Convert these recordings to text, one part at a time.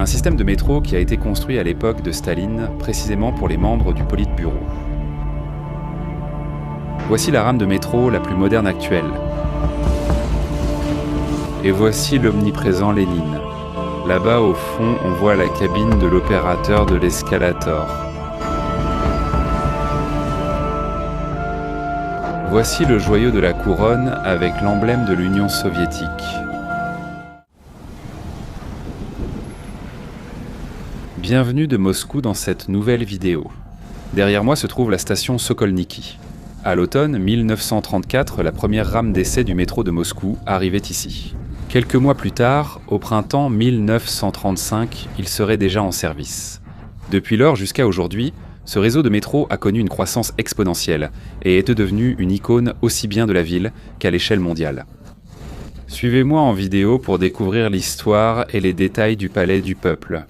Un système de métro qui a été construit à l'époque de Staline, précisément pour les membres du Politburo. Voici la rame de métro la plus moderne actuelle. Et voici l'omniprésent Lénine. Là-bas, au fond, on voit la cabine de l'opérateur de l'escalator. Voici le joyau de la couronne avec l'emblème de l'Union soviétique. Bienvenue de Moscou dans cette nouvelle vidéo. Derrière moi se trouve la station Sokolniki. À l'automne 1934, la première rame d'essai du métro de Moscou arrivait ici. Quelques mois plus tard, au printemps 1935, il serait déjà en service. Depuis lors jusqu'à aujourd'hui, ce réseau de métro a connu une croissance exponentielle et est devenu une icône aussi bien de la ville qu'à l'échelle mondiale. Suivez-moi en vidéo pour découvrir l'histoire et les détails du palais du peuple.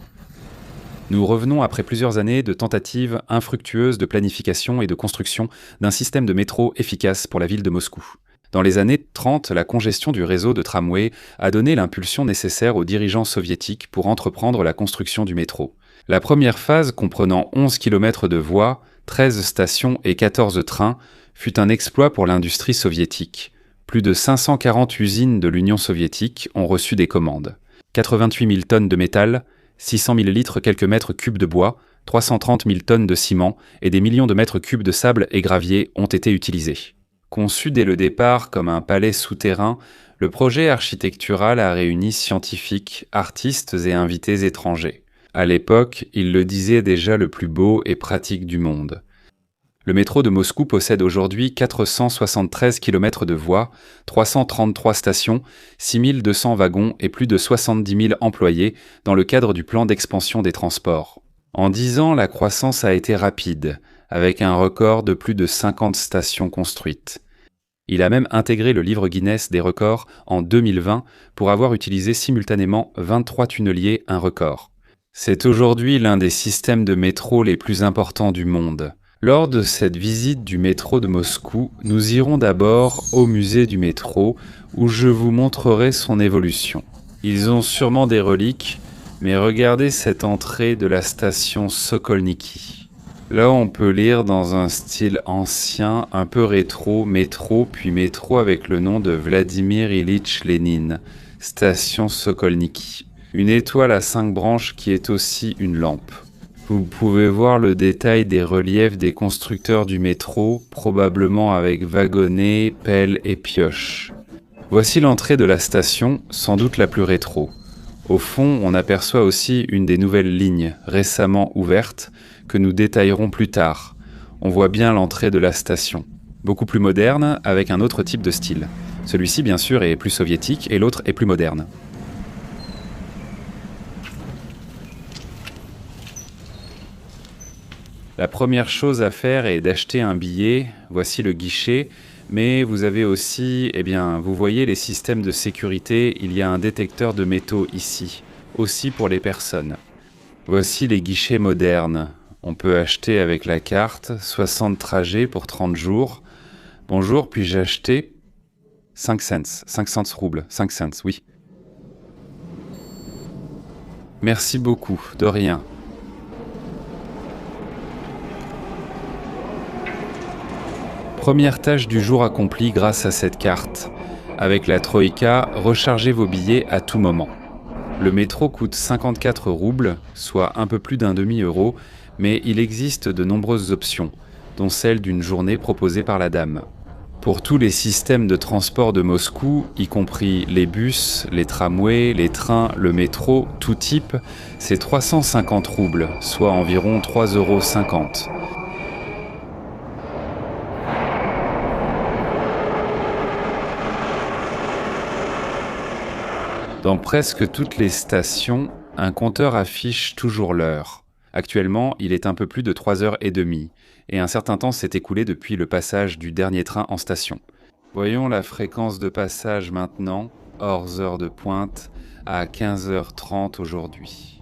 Nous revenons après plusieurs années de tentatives infructueuses de planification et de construction d'un système de métro efficace pour la ville de Moscou. Dans les années 30, la congestion du réseau de tramway a donné l'impulsion nécessaire aux dirigeants soviétiques pour entreprendre la construction du métro. La première phase, comprenant 11 km de voies, 13 stations et 14 trains, fut un exploit pour l'industrie soviétique. Plus de 540 usines de l'Union soviétique ont reçu des commandes. 88 000 tonnes de métal, 600 000 litres quelques mètres cubes de bois, 330 000 tonnes de ciment et des millions de mètres cubes de sable et gravier ont été utilisés. Conçu dès le départ comme un palais souterrain, le projet architectural a réuni scientifiques, artistes et invités étrangers. À l'époque, il le disait déjà le plus beau et pratique du monde. Le métro de Moscou possède aujourd'hui 473 km de voies, 333 stations, 6200 wagons et plus de 70 000 employés dans le cadre du plan d'expansion des transports. En 10 ans, la croissance a été rapide, avec un record de plus de 50 stations construites. Il a même intégré le livre Guinness des records en 2020 pour avoir utilisé simultanément 23 tunneliers, un record. C'est aujourd'hui l'un des systèmes de métro les plus importants du monde. Lors de cette visite du métro de Moscou, nous irons d'abord au musée du métro où je vous montrerai son évolution. Ils ont sûrement des reliques, mais regardez cette entrée de la station Sokolniki. Là, on peut lire dans un style ancien, un peu rétro, métro, puis métro avec le nom de Vladimir Ilitch Lénine, station Sokolniki. Une étoile à 5 branches qui est aussi une lampe. Vous pouvez voir le détail des reliefs des constructeurs du métro, probablement avec wagonnets, pelles et pioches. Voici l'entrée de la station, sans doute la plus rétro. Au fond, on aperçoit aussi une des nouvelles lignes, récemment ouvertes, que nous détaillerons plus tard. On voit bien l'entrée de la station. Beaucoup plus moderne, avec un autre type de style. Celui-ci, bien sûr, est plus soviétique et l'autre est plus moderne. La première chose à faire est d'acheter un billet, voici le guichet, mais vous avez aussi, vous voyez les systèmes de sécurité, il y a un détecteur de métaux ici, aussi pour les personnes. Voici les guichets modernes, on peut acheter avec la carte, 60 trajets pour 30 jours. Bonjour, puis-je acheter 5 cents roubles, 5 cents, oui. Merci beaucoup, de rien. Première tâche du jour accomplie grâce à cette carte. Avec la Troïka, rechargez vos billets à tout moment. Le métro coûte 54 roubles, soit un peu plus d'un demi-euro, mais il existe de nombreuses options, dont celle d'une journée proposée par la dame. Pour tous les systèmes de transport de Moscou, y compris les bus, les tramways, les trains, le métro, tout type, c'est 350 roubles, soit environ 3,50 €. Dans presque toutes les stations, un compteur affiche toujours l'heure. Actuellement, il est un peu plus de 3h30, et un certain temps s'est écoulé depuis le passage du dernier train en station. Voyons la fréquence de passage maintenant, hors heure de pointe, à 15h30 aujourd'hui.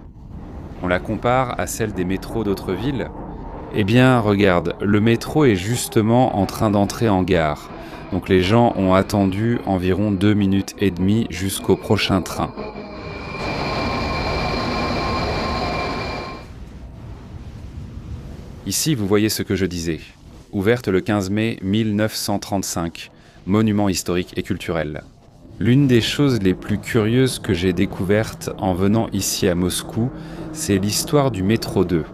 On la compare à celle des métros d'autres villes ? Eh bien, regarde, le métro est justement en train d'entrer en gare. Donc les gens ont attendu environ 2 minutes et demie jusqu'au prochain train. Ici, vous voyez ce que je disais. Ouverte le 15 mai 1935, monument historique et culturel. L'une des choses les plus curieuses que j'ai découvertes en venant ici à Moscou, c'est l'histoire du métro 2,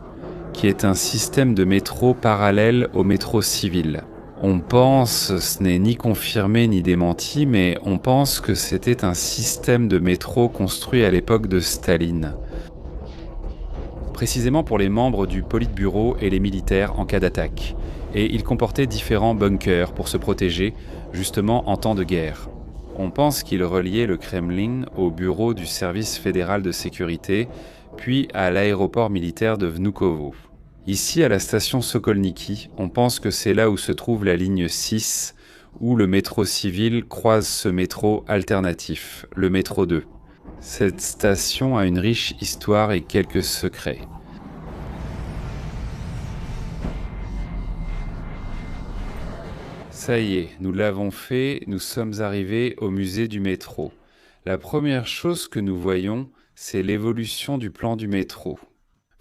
qui est un système de métro parallèle au métro civil. On pense, ce n'est ni confirmé ni démenti, mais on pense que c'était un système de métro construit à l'époque de Staline. Précisément pour les membres du Politburo et les militaires en cas d'attaque. Et il comportait différents bunkers pour se protéger, justement en temps de guerre. On pense qu'il reliait le Kremlin au bureau du service fédéral de sécurité, puis à l'aéroport militaire de Vnukovo. Ici, à la station Sokolniki, on pense que c'est là où se trouve la ligne 6, où le métro civil croise ce métro alternatif, le métro 2. Cette station a une riche histoire et quelques secrets. Ça y est, nous l'avons fait, nous sommes arrivés au musée du métro. La première chose que nous voyons, c'est l'évolution du plan du métro.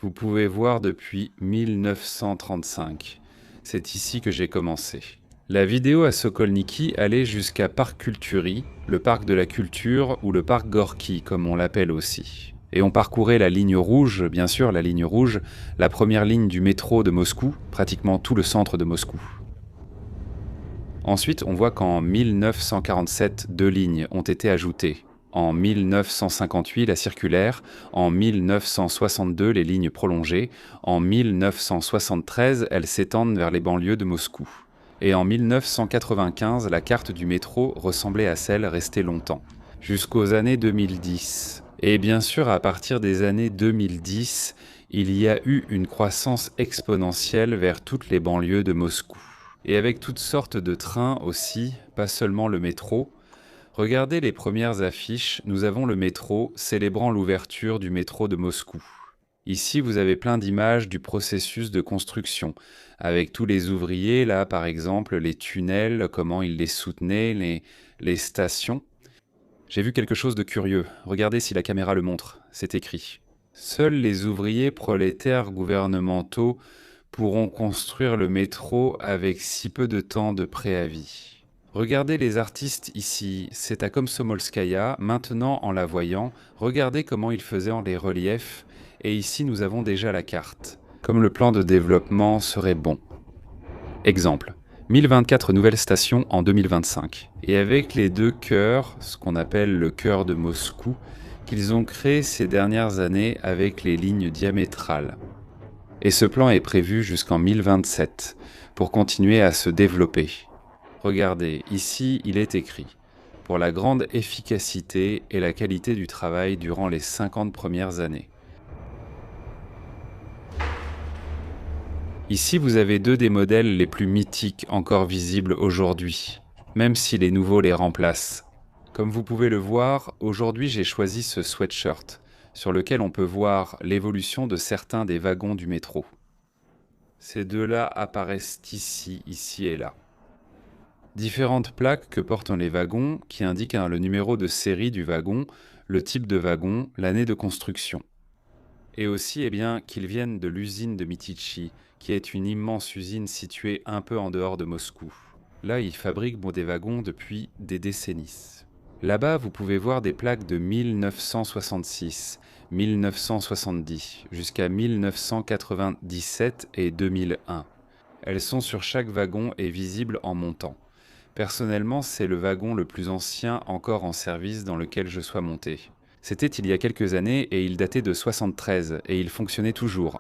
Vous pouvez voir depuis 1935. C'est ici que j'ai commencé. La vidéo à Sokolniki allait jusqu'à Parc Kulturi, le parc de la culture ou le parc Gorki, comme on l'appelle aussi. Et on parcourait la ligne rouge, bien sûr, la ligne rouge, la première ligne du métro de Moscou, pratiquement tout le centre de Moscou. Ensuite, on voit qu'en 1947, 2 lignes ont été ajoutées. En 1958, la circulaire. En 1962, les lignes prolongées. En 1973, elles s'étendent vers les banlieues de Moscou. Et en 1995, la carte du métro ressemblait à celle restée longtemps, jusqu'aux années 2010. Et bien sûr, à partir des années 2010, il y a eu une croissance exponentielle vers toutes les banlieues de Moscou. Et avec toutes sortes de trains aussi, pas seulement le métro. Regardez les premières affiches, nous avons le métro célébrant l'ouverture du métro de Moscou. Ici, vous avez plein d'images du processus de construction, avec tous les ouvriers, là par exemple, les tunnels, comment ils les soutenaient, les stations. J'ai vu quelque chose de curieux, regardez si la caméra le montre, c'est écrit. Seuls les ouvriers prolétaires gouvernementaux pourront construire le métro avec si peu de temps de préavis. Regardez les artistes ici, c'est à Komsomolskaya, maintenant en la voyant, regardez comment ils faisaient les reliefs, et ici nous avons déjà la carte, comme le plan de développement serait bon. Exemple, 1024 nouvelles stations en 2025, et avec les 2 cœurs, ce qu'on appelle le cœur de Moscou, qu'ils ont créé ces dernières années avec les lignes diamétrales. Et ce plan est prévu jusqu'en 1027, pour continuer à se développer. Regardez, ici, il est écrit « Pour la grande efficacité et la qualité du travail durant les 50 premières années ». Ici, vous avez 2 des modèles les plus mythiques encore visibles aujourd'hui, même si les nouveaux les remplacent. Comme vous pouvez le voir, aujourd'hui j'ai choisi ce sweatshirt, sur lequel on peut voir l'évolution de certains des wagons du métro. Ces 2-là apparaissent ici et là. Différentes plaques que portent les wagons qui indiquent le numéro de série du wagon, le type de wagon, l'année de construction. Et aussi qu'ils viennent de l'usine de Mytitchi, qui est une immense usine située un peu en dehors de Moscou. Là, ils fabriquent des wagons depuis des décennies. Là-bas, vous pouvez voir des plaques de 1966, 1970, jusqu'à 1997 et 2001. Elles sont sur chaque wagon et visibles en montant. Personnellement, c'est le wagon le plus ancien encore en service dans lequel je sois monté. C'était il y a quelques années et il datait de 73 et il fonctionnait toujours,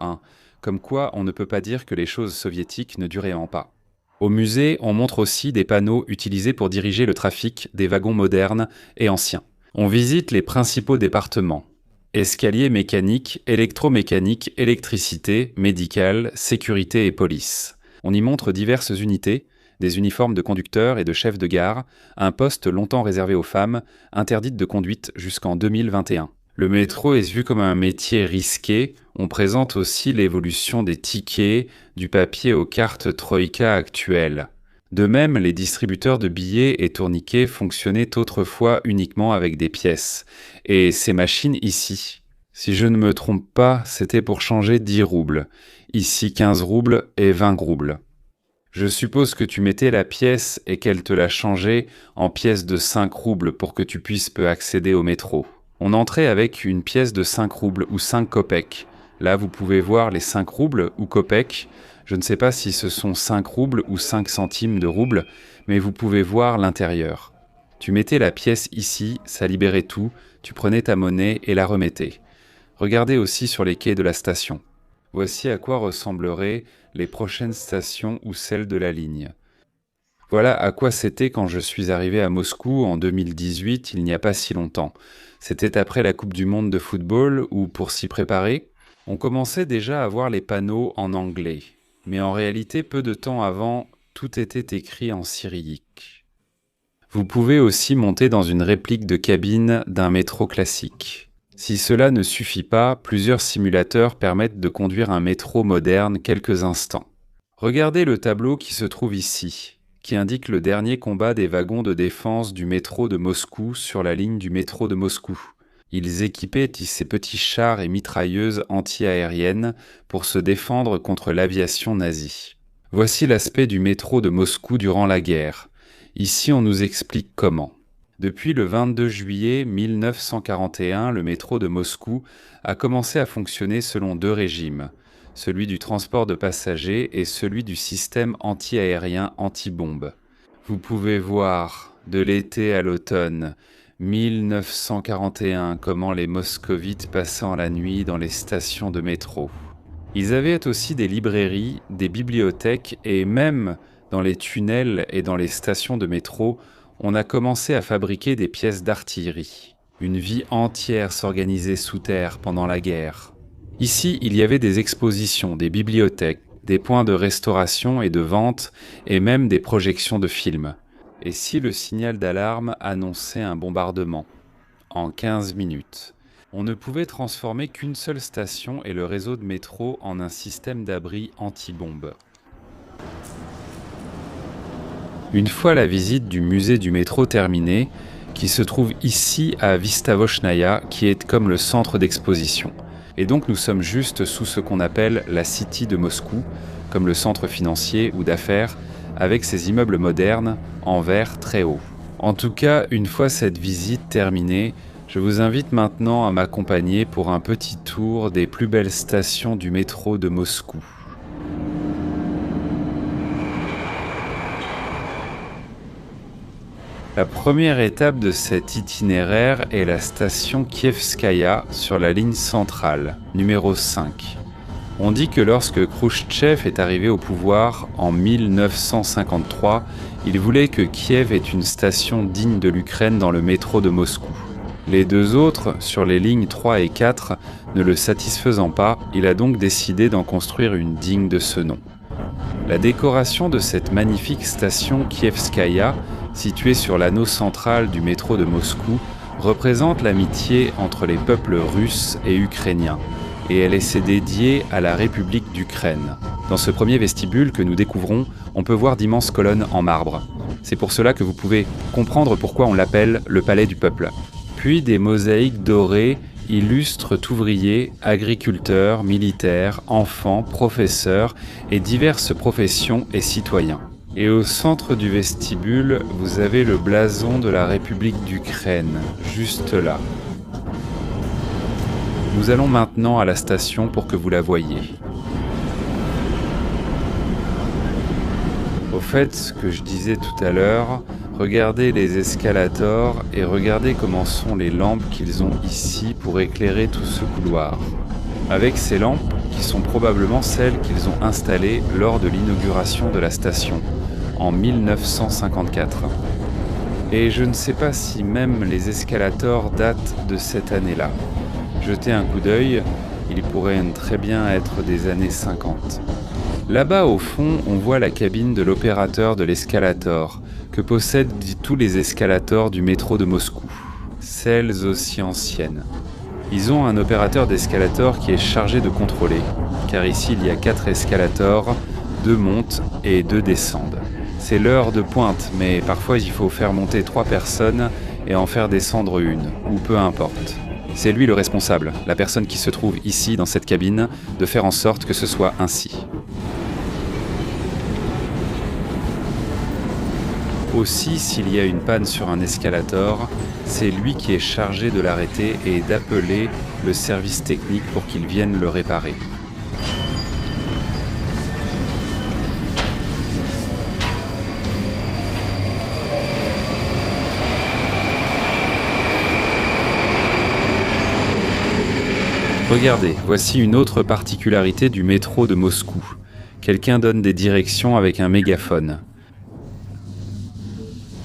Comme quoi, on ne peut pas dire que les choses soviétiques ne duraient pas. Au musée, on montre aussi des panneaux utilisés pour diriger le trafic des wagons modernes et anciens. On visite les principaux départements. Escalier mécanique, électromécanique, électricité, médical, sécurité et police. On y montre diverses unités, des uniformes de conducteurs et de chefs de gare, un poste longtemps réservé aux femmes, interdite de conduite jusqu'en 2021. Le métro est vu comme un métier risqué. On présente aussi l'évolution des tickets, du papier aux cartes Troïka actuelles. De même, les distributeurs de billets et tourniquets fonctionnaient autrefois uniquement avec des pièces. Et ces machines ici, Si je ne me trompe pas, c'était pour changer 10 roubles. Ici 15 roubles et 20 roubles. Je suppose que tu mettais la pièce et qu'elle te l'a changée en pièce de 5 roubles pour que tu puisses accéder au métro. On entrait avec une pièce de 5 roubles ou 5 kopecks. Là, vous pouvez voir les 5 roubles ou kopecks. Je ne sais pas si ce sont 5 roubles ou 5 centimes de roubles, mais vous pouvez voir l'intérieur. Tu mettais la pièce ici, ça libérait tout, tu prenais ta monnaie et la remettais. Regardez aussi sur les quais de la station. Voici à quoi ressembleraient les prochaines stations ou celles de la ligne. Voilà à quoi c'était quand je suis arrivé à Moscou en 2018, il n'y a pas si longtemps. C'était après la Coupe du Monde de football où, pour s'y préparer, on commençait déjà à voir les panneaux en anglais. Mais en réalité, peu de temps avant, tout était écrit en cyrillique. Vous pouvez aussi monter dans une réplique de cabine d'un métro classique. Si cela ne suffit pas, plusieurs simulateurs permettent de conduire un métro moderne quelques instants. Regardez le tableau qui se trouve ici, qui indique le dernier combat des wagons de défense du métro de Moscou sur la ligne du métro de Moscou. Ils équipaient ces petits chars et mitrailleuses anti-aériennes pour se défendre contre l'aviation nazie. Voici l'aspect du métro de Moscou durant la guerre. Ici, on nous explique comment. Depuis le 22 juillet 1941, le métro de Moscou a commencé à fonctionner selon 2 régimes, celui du transport de passagers et celui du système anti-aérien anti-bombe. Vous pouvez voir, de l'été à l'automne, 1941, comment les moscovites passaient la nuit dans les stations de métro. Ils avaient aussi des librairies, des bibliothèques et même dans les tunnels et dans les stations de métro, on a commencé à fabriquer des pièces d'artillerie. Une vie entière s'organisait sous terre pendant la guerre. Ici, il y avait des expositions, des bibliothèques, des points de restauration et de vente, et même des projections de films. Et si le signal d'alarme annonçait un bombardement? En 15 minutes. On ne pouvait transformer qu'une seule station et le réseau de métro en un système d'abri anti-bombe. Une fois la visite du musée du métro terminée, qui se trouve ici à Vystavochnaya, qui est comme le centre d'exposition. Et donc nous sommes juste sous ce qu'on appelle la City de Moscou, comme le centre financier ou d'affaires, avec ses immeubles modernes en verre très haut. En tout cas, une fois cette visite terminée, je vous invite maintenant à m'accompagner pour un petit tour des plus belles stations du métro de Moscou. La première étape de cet itinéraire est la station Kievskaya sur la ligne centrale, numéro 5. On dit que lorsque Khrouchtchev est arrivé au pouvoir en 1953, il voulait que Kiev ait une station digne de l'Ukraine dans le métro de Moscou. Les 2 autres, sur les lignes 3 et 4, ne le satisfaisant pas, il a donc décidé d'en construire une digne de ce nom. La décoration de cette magnifique station Kievskaya, située sur l'anneau central du métro de Moscou, représente l'amitié entre les peuples russes et ukrainiens, et elle est dédiée à la République d'Ukraine. Dans ce premier vestibule que nous découvrons, on peut voir d'immenses colonnes en marbre. C'est pour cela que vous pouvez comprendre pourquoi on l'appelle le palais du peuple. Puis des mosaïques dorées illustrent ouvriers, agriculteurs, militaires, enfants, professeurs et diverses professions et citoyens. Et au centre du vestibule, vous avez le blason de la République d'Ukraine, juste là. Nous allons maintenant à la station pour que vous la voyiez. Au fait, ce que je disais tout à l'heure, regardez les escalators et regardez comment sont les lampes qu'ils ont ici pour éclairer tout ce couloir. Avec ces lampes, qui sont probablement celles qu'ils ont installées lors de l'inauguration de la station, en 1954. Et je ne sais pas si même les escalators datent de cette année-là. Jetez un coup d'œil, il pourrait très bien être des années 50. Là-bas au fond, on voit la cabine de l'opérateur de l'escalator, que possèdent tous les escalators du métro de Moscou, celles aussi anciennes. Ils ont un opérateur d'escalator qui est chargé de contrôler, car ici il y a 4 escalators, 2 montent et 2 descendent. C'est l'heure de pointe, mais parfois il faut faire monter 3 personnes et en faire descendre une, ou peu importe. C'est lui le responsable, la personne qui se trouve ici, dans cette cabine, de faire en sorte que ce soit ainsi. Aussi, s'il y a une panne sur un escalator, c'est lui qui est chargé de l'arrêter et d'appeler le service technique pour qu'il vienne le réparer. Regardez, voici une autre particularité du métro de Moscou. Quelqu'un donne des directions avec un mégaphone.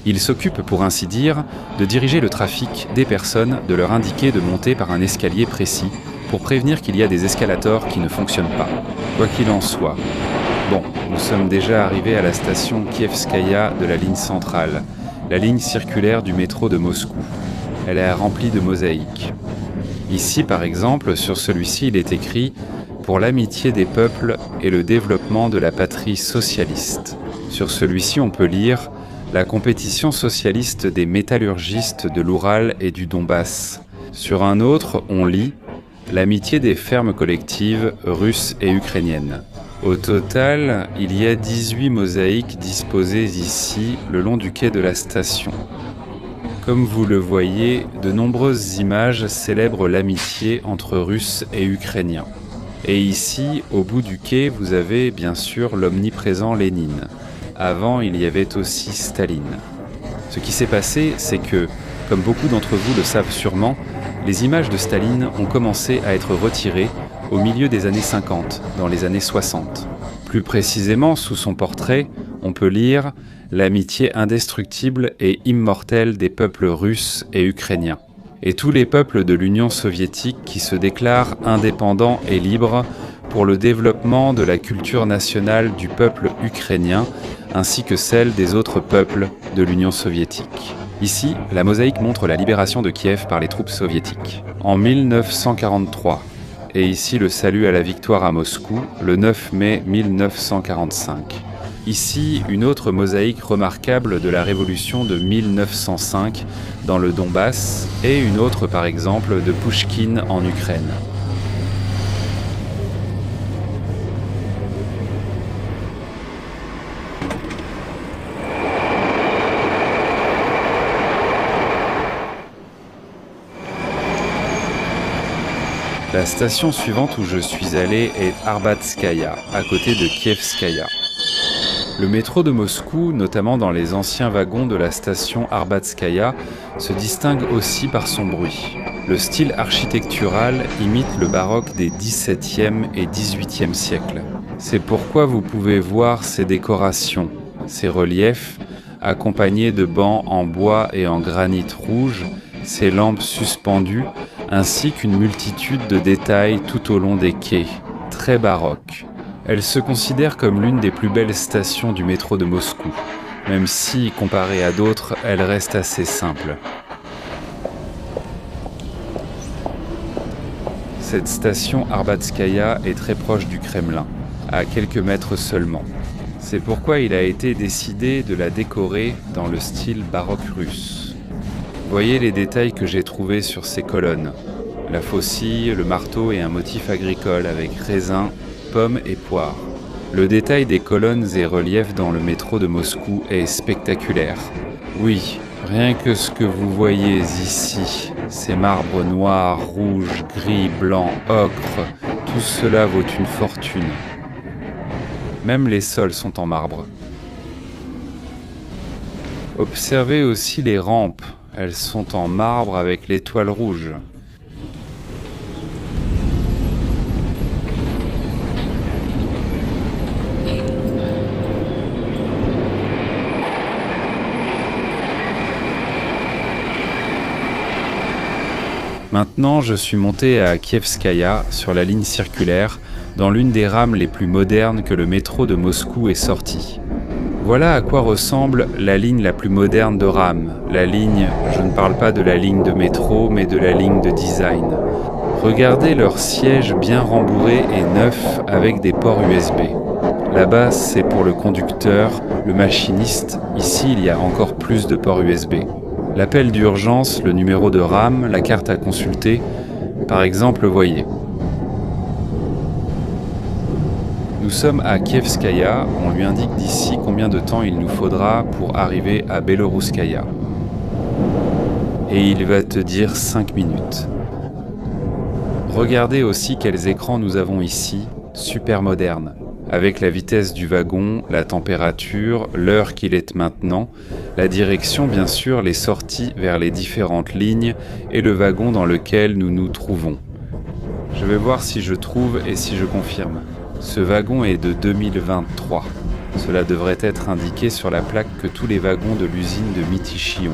Il s'occupe, pour ainsi dire, de diriger le trafic des personnes, de leur indiquer de monter par un escalier précis, pour prévenir qu'il y a des escalators qui ne fonctionnent pas. Quoi qu'il en soit. Bon, nous sommes déjà arrivés à la station Kievskaya de la ligne centrale, la ligne circulaire du métro de Moscou. Elle est remplie de mosaïques. Ici, par exemple, sur celui-ci, il est écrit « Pour l'amitié des peuples et le développement de la patrie socialiste ». Sur celui-ci, on peut lire « La compétition socialiste des métallurgistes de l'Oural et du Donbass ». Sur un autre, on lit « L'amitié des fermes collectives russes et ukrainiennes ». Au total, il y a 18 mosaïques disposées ici, le long du quai de la station. Comme vous le voyez, de nombreuses images célèbrent l'amitié entre Russes et Ukrainiens. Et ici, au bout du quai, vous avez bien sûr l'omniprésent Lénine. Avant, il y avait aussi Staline. Ce qui s'est passé, c'est que, comme beaucoup d'entre vous le savent sûrement, les images de Staline ont commencé à être retirées au milieu des années 50, dans les années 60. Plus précisément, sous son portrait, on peut lire « L'amitié indestructible et immortelle des peuples russes et ukrainiens » et tous les peuples de l'Union soviétique qui se déclarent indépendants et libres pour le développement de la culture nationale du peuple ukrainien ainsi que celle des autres peuples de l'Union soviétique. Ici, la mosaïque montre la libération de Kiev par les troupes soviétiques en 1943. Et ici, le salut à la victoire à Moscou, le 9 mai 1945. Ici, une autre mosaïque remarquable de la révolution de 1905 dans le Donbass et une autre par exemple de Pouchkine en Ukraine. La station suivante où je suis allé est Arbatskaya, à côté de Kievskaya. Le métro de Moscou, notamment dans les anciens wagons de la station Arbatskaya, se distingue aussi par son bruit. Le style architectural imite le baroque des XVIIe et XVIIIe siècles. C'est pourquoi vous pouvez voir ces décorations, ces reliefs, accompagnés de bancs en bois et en granit rouge, ces lampes suspendues, ainsi qu'une multitude de détails tout au long des quais, très baroques. Elle se considère comme l'une des plus belles stations du métro de Moscou, même si, comparée à d'autres, elle reste assez simple. Cette station Arbatskaya est très proche du Kremlin, à quelques mètres seulement. C'est pourquoi il a été décidé de la décorer dans le style baroque russe. Voyez les détails que j'ai trouvés sur ces colonnes. La faucille, le marteau et un motif agricole avec raisins, pommes et poires. Le détail des colonnes et reliefs dans le métro de Moscou est spectaculaire. Oui, rien que ce que vous voyez ici, ces marbres noirs, rouges, gris, blancs, ocre, tout cela vaut une fortune. Même les sols sont en marbre. Observez aussi les rampes, elles sont en marbre avec l'étoile rouge. Maintenant, je suis monté à Kievskaya, sur la ligne circulaire, dans l'une des rames les plus modernes que le métro de Moscou ait sorti. Voilà à quoi ressemble la ligne la plus moderne de rame. La ligne, je ne parle pas de la ligne de métro, mais de la ligne de design. Regardez leurs sièges bien rembourrés et neufs avec des ports USB. Là-bas, c'est pour le conducteur, le machiniste. Ici, il y a encore plus de ports USB. L'appel d'urgence, le numéro de rame, la carte à consulter. Par exemple, voyez. Nous sommes à Kievskaya, on lui indique d'ici combien de temps il nous faudra pour arriver à Belorouskaya. Et il va te dire 5 minutes. Regardez aussi quels écrans nous avons ici, super modernes, avec la vitesse du wagon, la température, l'heure qu'il est maintenant, la direction bien sûr, les sorties vers les différentes lignes et le wagon dans lequel nous nous trouvons. Je vais voir si je trouve et si je confirme. Ce wagon est de 2023. Cela devrait être indiqué sur la plaque que tous les wagons de l'usine de Mytishyon.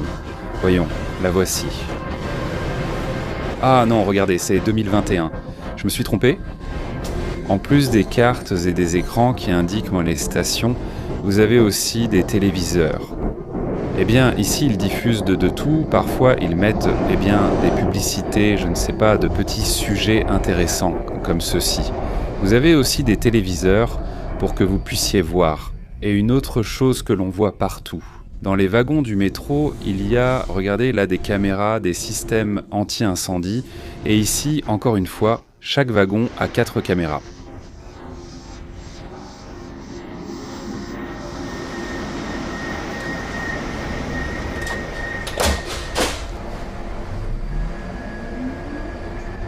Voyons, la voici. Ah non, regardez, c'est 2021. Je me suis trompé ? En plus des cartes et des écrans qui indiquent les stations, vous avez aussi des téléviseurs. Eh bien, ici, ils diffusent de tout. Parfois, ils mettent des publicités, je ne sais pas, de petits sujets intéressants, comme ceci. Vous avez aussi des téléviseurs pour que vous puissiez voir. Et une autre chose que l'on voit partout. Dans les wagons du métro, il y a, regardez là, des caméras, des systèmes anti-incendie. Et ici, encore une fois, chaque wagon a 4 caméras.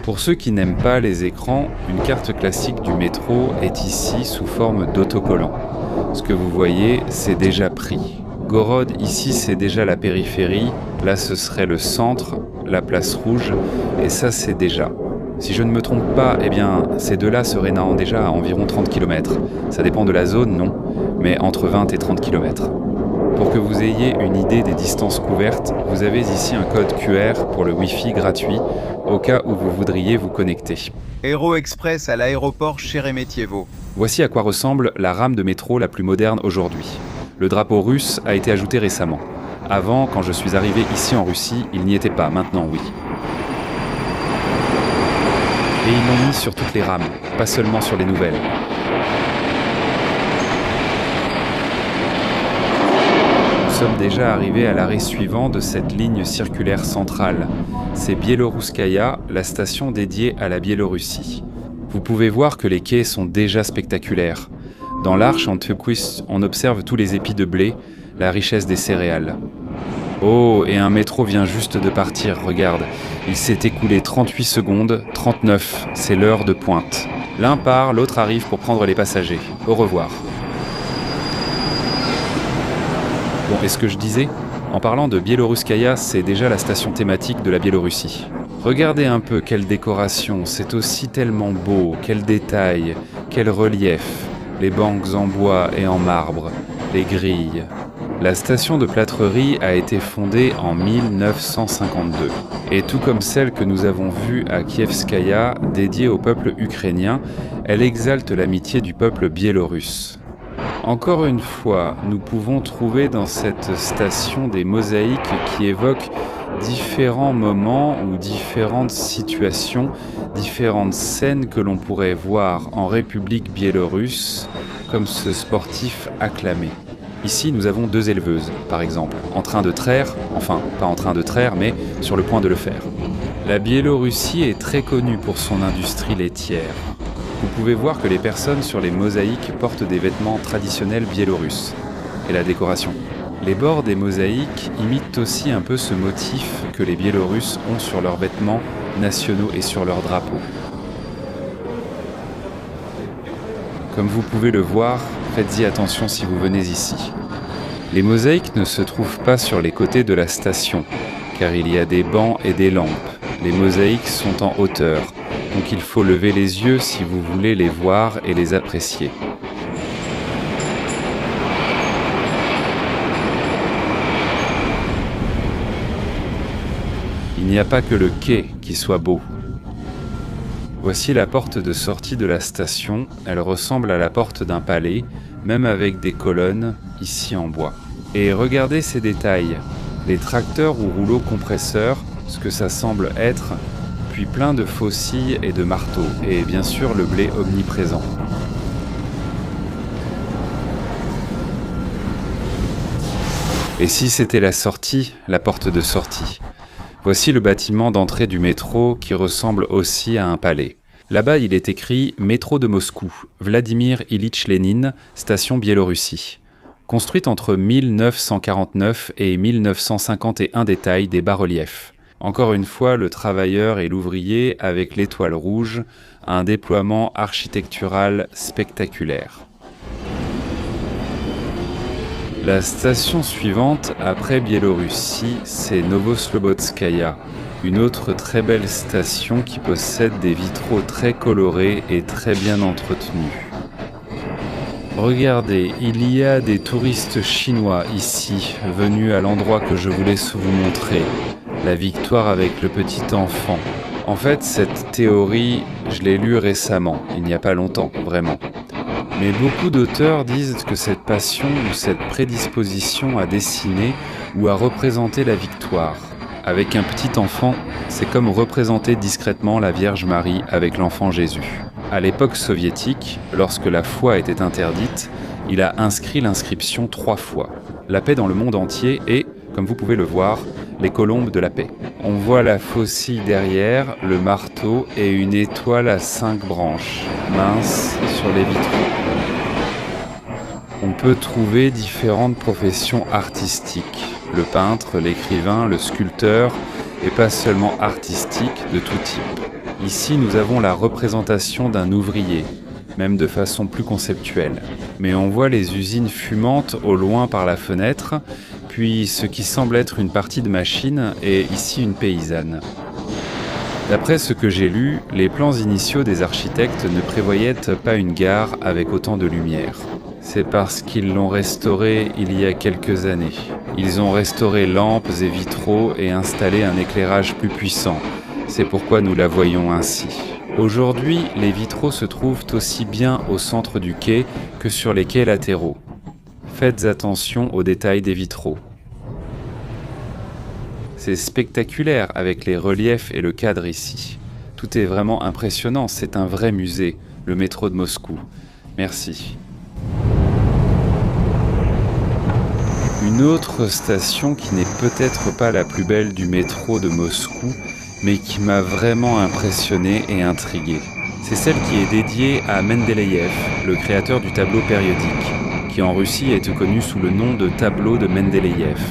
Pour ceux qui n'aiment pas les écrans, une carte classique du métro est ici sous forme d'autocollant. Ce que vous voyez, c'est déjà pris. Gorod, ici, c'est déjà la périphérie. Là, ce serait le centre, la place rouge. Et ça, c'est déjà. Si je ne me trompe pas, ces deux-là seraient déjà à environ 30 km. Ça dépend de la zone, non, mais entre 20 et 30 km. Pour que vous ayez une idée des distances couvertes, vous avez ici un code QR pour le Wi-Fi gratuit, au cas où vous voudriez vous connecter. Aero Express à l'aéroport Sheremetyevo. Voici à quoi ressemble la rame de métro la plus moderne aujourd'hui. Le drapeau russe a été ajouté récemment. Avant, quand je suis arrivé ici en Russie, il n'y était pas, maintenant oui. Et ils l'ont mis sur toutes les rames, pas seulement sur les nouvelles. Nous sommes déjà arrivés à l'arrêt suivant de cette ligne circulaire centrale. C'est Bielorouskaya, la station dédiée à la Biélorussie. Vous pouvez voir que les quais sont déjà spectaculaires. Dans l'arche en turquoise, on observe tous les épis de blé, la richesse des céréales. Oh, et un métro vient juste de partir, regarde. Il s'est écoulé 38 secondes, 39, c'est l'heure de pointe. L'un part, l'autre arrive pour prendre les passagers. Au revoir. Bon, et ce que je disais, en parlant de Bielorouskaya, c'est déjà la station thématique de la Biélorussie. Regardez un peu quelle décoration, c'est aussi tellement beau, quel détail, quel relief. Les bancs en bois et en marbre, les grilles. La station de plâtrerie a été fondée en 1952. Et tout comme celle que nous avons vue à Kievskaya, dédiée au peuple ukrainien, elle exalte l'amitié du peuple biélorusse. Encore une fois, nous pouvons trouver dans cette station des mosaïques qui évoquent différents moments ou différentes situations, différentes scènes que l'on pourrait voir en République biélorusse, comme ce sportif acclamé. Ici, nous avons 2 éleveuses, par exemple, en train de traire, enfin, pas en train de traire, mais sur le point de le faire. La Biélorussie est très connue pour son industrie laitière. Vous pouvez voir que les personnes sur les mosaïques portent des vêtements traditionnels biélorusses. Et la décoration. Les bords des mosaïques imitent aussi un peu ce motif que les Biélorusses ont sur leurs vêtements nationaux et sur leurs drapeaux. Comme vous pouvez le voir, faites-y attention si vous venez ici. Les mosaïques ne se trouvent pas sur les côtés de la station, car il y a des bancs et des lampes. Les mosaïques sont en hauteur, donc il faut lever les yeux si vous voulez les voir et les apprécier. Il n'y a pas que le quai qui soit beau. Voici la porte de sortie de la station, elle ressemble à la porte d'un palais, même avec des colonnes, ici en bois. Et regardez ces détails, les tracteurs ou rouleaux compresseurs, ce que ça semble être, puis plein de faucilles et de marteaux, et bien sûr le blé omniprésent. Et si c'était la sortie, la porte de sortie? Voici le bâtiment d'entrée du métro qui ressemble aussi à un palais. Là-bas, il est écrit « Métro de Moscou, Vladimir Ilitch Lénine, station Biélorussie ». Construite entre 1949 et 1951 détails des bas-reliefs. Encore une fois, le travailleur et l'ouvrier avec l'étoile rouge, un déploiement architectural spectaculaire. La station suivante, après Biélorussie, c'est Novoslobodskaya, une autre très belle station qui possède des vitraux très colorés et très bien entretenus. Regardez, il y a des touristes chinois ici, venus à l'endroit que je voulais vous montrer, la victoire avec le petit enfant. En fait, cette théorie, je l'ai lue récemment, il n'y a pas longtemps, vraiment. Mais beaucoup d'auteurs disent que cette passion ou cette prédisposition à dessiner ou à représenter la victoire avec un petit enfant, c'est comme représenter discrètement la Vierge Marie avec l'enfant Jésus. À l'époque soviétique, lorsque la foi était interdite, il a inscrit l'inscription 3 fois. La paix dans le monde entier et, comme vous pouvez le voir, les colombes de la paix. On voit la faucille derrière, le marteau et une étoile à 5 branches, mince, sur les vitraux. On peut trouver différentes professions artistiques. Le peintre, l'écrivain, le sculpteur, et pas seulement artistique de tout type. Ici, nous avons la représentation d'un ouvrier, même de façon plus conceptuelle. Mais on voit les usines fumantes au loin par la fenêtre, puis ce qui semble être une partie de machine et ici une paysanne. D'après ce que j'ai lu, les plans initiaux des architectes ne prévoyaient pas une gare avec autant de lumière. C'est parce qu'ils l'ont restaurée il y a quelques années. Ils ont restauré lampes et vitraux et installé un éclairage plus puissant. C'est pourquoi nous la voyons ainsi. Aujourd'hui, les vitraux se trouvent aussi bien au centre du quai que sur les quais latéraux. Faites attention aux détails des vitraux. C'est spectaculaire avec les reliefs et le cadre ici. Tout est vraiment impressionnant, c'est un vrai musée, le métro de Moscou. Merci. Une autre station qui n'est peut-être pas la plus belle du métro de Moscou, mais qui m'a vraiment impressionné et intrigué. C'est celle qui est dédiée à Mendeleïev, le créateur du tableau périodique, qui en Russie est connu sous le nom de tableau de Mendeleïev.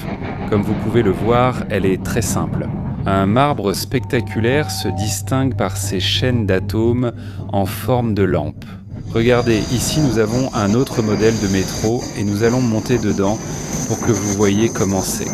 Comme vous pouvez le voir, elle est très simple. Un marbre spectaculaire se distingue par ses chaînes d'atomes en forme de lampe. Regardez, ici nous avons un autre modèle de métro et nous allons monter dedans pour que vous voyez comment c'est.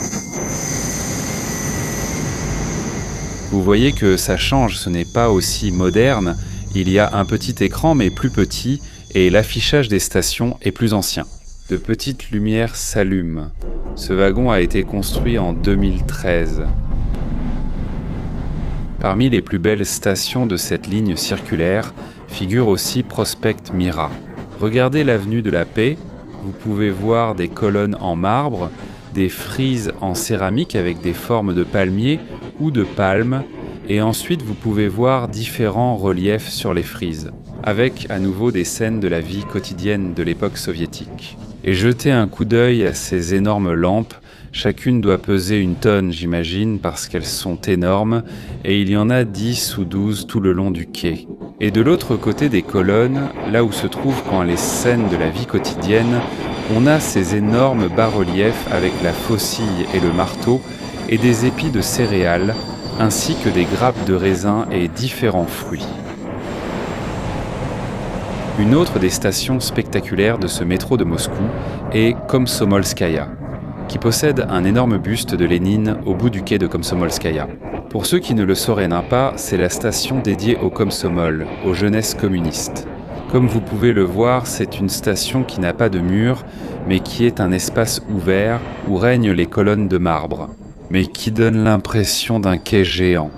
Vous voyez que ça change, ce n'est pas aussi moderne. Il y a un petit écran mais plus petit et l'affichage des stations est plus ancien. De petites lumières s'allument. Ce wagon a été construit en 2013. Parmi les plus belles stations de cette ligne circulaire figure aussi Prospect Mira. Regardez l'avenue de la Paix, vous pouvez voir des colonnes en marbre, des frises en céramique avec des formes de palmiers ou de palmes, et ensuite vous pouvez voir différents reliefs sur les frises, avec à nouveau des scènes de la vie quotidienne de l'époque soviétique. Et jetez un coup d'œil à ces énormes lampes. Chacune doit peser 1 tonne, j'imagine, parce qu'elles sont énormes, et il y en a 10 ou 12 tout le long du quai. Et de l'autre côté des colonnes, là où se trouvent les scènes de la vie quotidienne, on a ces énormes bas-reliefs avec la faucille et le marteau, et des épis de céréales, ainsi que des grappes de raisins et différents fruits. Une autre des stations spectaculaires de ce métro de Moscou est Komsomolskaya, qui possède un énorme buste de Lénine au bout du quai de Komsomolskaya. Pour ceux qui ne le sauraient pas, c'est la station dédiée au Komsomol, aux jeunesses communistes. Comme vous pouvez le voir, c'est une station qui n'a pas de mur, mais qui est un espace ouvert où règnent les colonnes de marbre, mais qui donne l'impression d'un quai géant.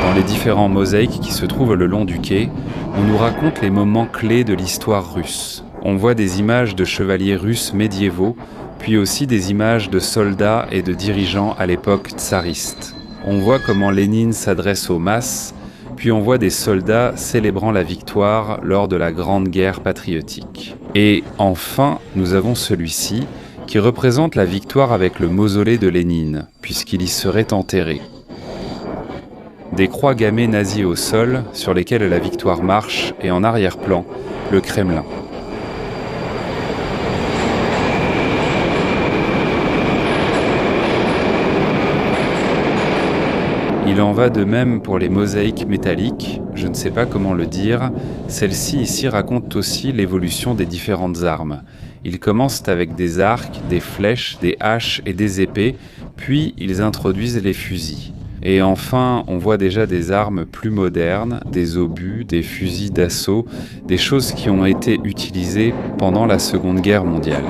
Dans les différents mosaïques qui se trouvent le long du quai, on nous raconte les moments clés de l'histoire russe. On voit des images de chevaliers russes médiévaux, puis aussi des images de soldats et de dirigeants à l'époque tsariste. On voit comment Lénine s'adresse aux masses, Puis on voit des soldats célébrant la victoire lors de la Grande Guerre patriotique. Et enfin, nous avons celui-ci, qui représente la victoire avec le mausolée de Lénine, puisqu'il y serait enterré. Des croix gammées nazies au sol, sur lesquelles la victoire marche, et en arrière-plan, le Kremlin. Il en va de même pour les mosaïques métalliques, je ne sais pas comment le dire, celles-ci ici racontent aussi l'évolution des différentes armes. Ils commencent avec des arcs, des flèches, des haches et des épées, puis ils introduisent les fusils. Et enfin, on voit déjà des armes plus modernes, des obus, des fusils d'assaut, des choses qui ont été utilisées pendant la Seconde Guerre mondiale.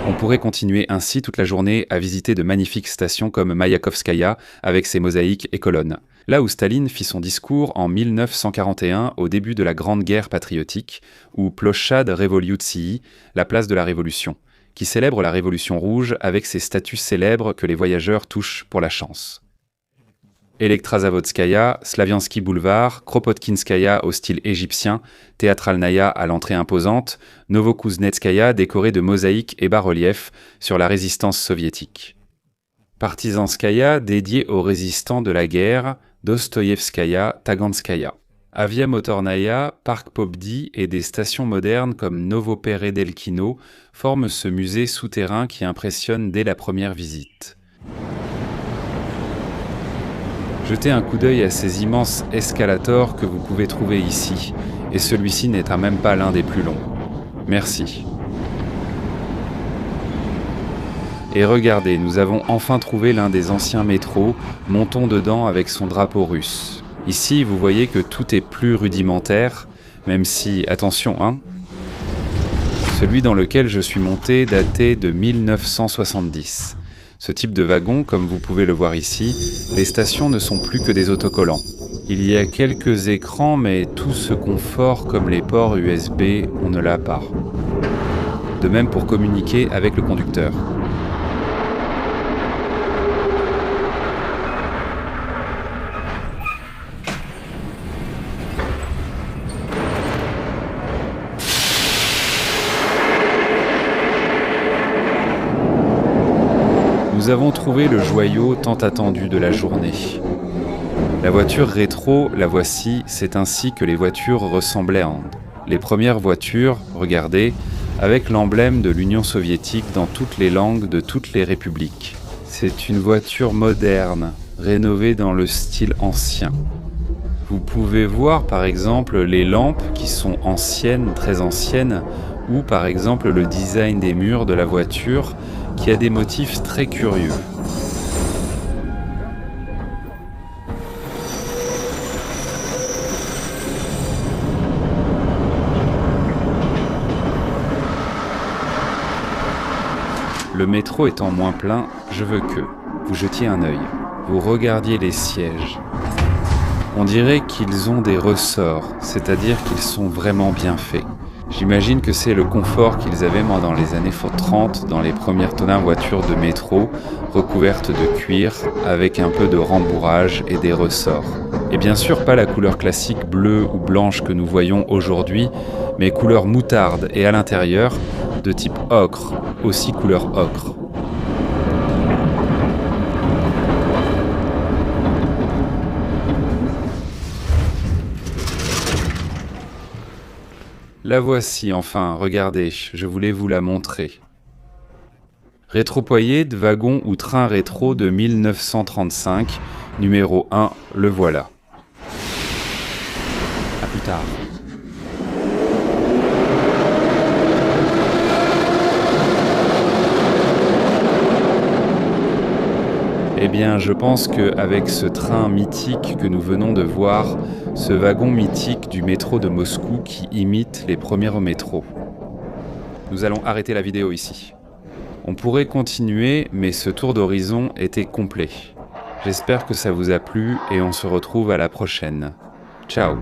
On pourrait continuer ainsi toute la journée à visiter de magnifiques stations comme Mayakovskaya avec ses mosaïques et colonnes. Là où Staline fit son discours en 1941 au début de la Grande Guerre patriotique, ou Plochad Revolucji, la place de la Révolution, qui célèbre la Révolution rouge avec ses statues célèbres que les voyageurs touchent pour la chance. Elektrazavodskaya, Slaviansky Boulevard, Kropotkinskaya au style égyptien, Teatralnaya à l'entrée imposante, Novokuznetskaya décorée de mosaïques et bas-reliefs sur la résistance soviétique. Partizanskaya dédiée aux résistants de la guerre, Dostoïevskaya, Taganskaya. Avia Motornaya, Parc Pobdi et des stations modernes comme Novoperedelkino forment ce musée souterrain qui impressionne dès la première visite. Jetez un coup d'œil à ces immenses escalators que vous pouvez trouver ici, et celui-ci n'est même pas l'un des plus longs. Merci. Et regardez, nous avons enfin trouvé l'un des anciens métros, montons dedans avec son drapeau russe. Ici, vous voyez que tout est plus rudimentaire, même si, attention, celui dans lequel je suis monté datait de 1970. Ce type de wagon, comme vous pouvez le voir ici, les stations ne sont plus que des autocollants. Il y a quelques écrans, mais tout ce confort comme les ports USB, on ne l'a pas. De même pour communiquer avec le conducteur. Nous avons trouvé le joyau tant attendu de la journée. La voiture rétro, la voici, c'est ainsi que les voitures ressemblaient les premières voitures, regardez, avec l'emblème de l'Union soviétique dans toutes les langues de toutes les républiques. C'est une voiture moderne, rénovée dans le style ancien. Vous pouvez voir par exemple les lampes qui sont anciennes, très anciennes, ou par exemple le design des murs de la voiture qui a des motifs très curieux. Le métro étant moins plein, je veux que vous jetiez un œil, vous regardiez les sièges. On dirait qu'ils ont des ressorts, c'est-à-dire qu'ils sont vraiment bien faits. J'imagine que c'est le confort qu'ils avaient dans les années 30 dans les premières tonnes voitures de métro, recouvertes de cuir, avec un peu de rembourrage et des ressorts. Et bien sûr pas la couleur classique bleue ou blanche que nous voyons aujourd'hui, mais couleur moutarde et à l'intérieur, de type ocre, aussi couleur ocre. La voici enfin, regardez, je voulais vous la montrer. Rétropoïde, wagon ou train rétro de 1935, numéro 1, le voilà. À plus tard. Eh bien, je pense qu'avec ce train mythique que nous venons de voir, ce wagon mythique du métro de Moscou qui imite les premiers métros. Nous allons arrêter la vidéo ici. On pourrait continuer, mais ce tour d'horizon était complet. J'espère que ça vous a plu et on se retrouve à la prochaine. Ciao!